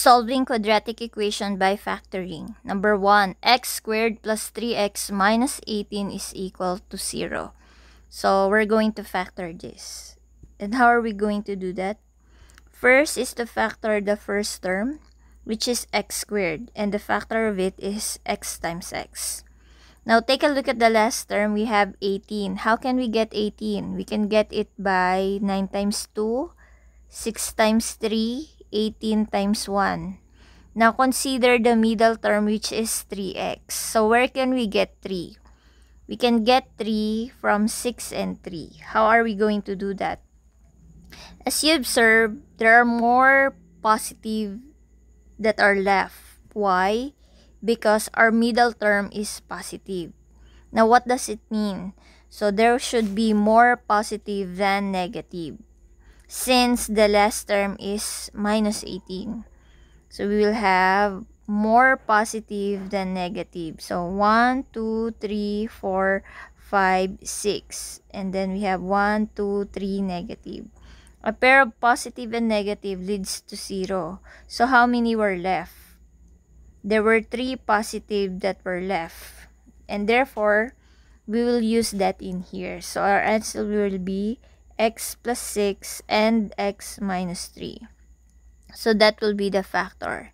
Solving quadratic equation by factoring. Number 1, x squared plus 3x minus 18 is equal to 0. So we're going to factor this. And how are we going to do that? First is to factor the first term, which is x squared, and the factor of it is x times x. Now take a look at the last term. We have 18. How can we get 18? We can get it by 9 times 2, 6 times 3, 18 times 1. Now consider the middle term, which is 3x. So where can we get 3? We can get 3 from 6 and 3. How are we going to do that? As you observe, there are more positive that are left. Why? Because our middle term is positive. Now what does it mean? So there should be more positive than negative, since the last term is minus 18. So we will have more positive than negative. So 1, 2, 3, 4, 5, 6. And then we have 1, 2, 3 negative. A pair of positive and negative leads to 0. So how many were left? There were 3 positive that were left. And therefore, we will use that in here. So our answer will be x plus 6 and x minus 3. So that will be the factor.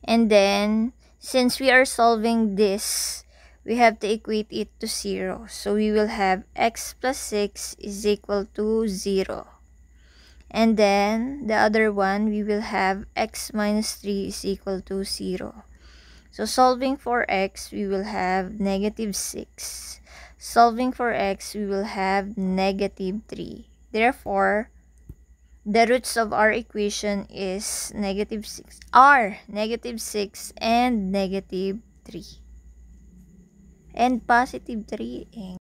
And then, since we are solving this, we have to equate it to 0. So we will have x plus 6 is equal to 0. And then, the other one, we will have x minus 3 is equal to 0. So solving for x, we will have negative 6. Solving for x, we will have negative 3. Therefore, the roots of our equation is negative 6 and negative 3. And positive 3.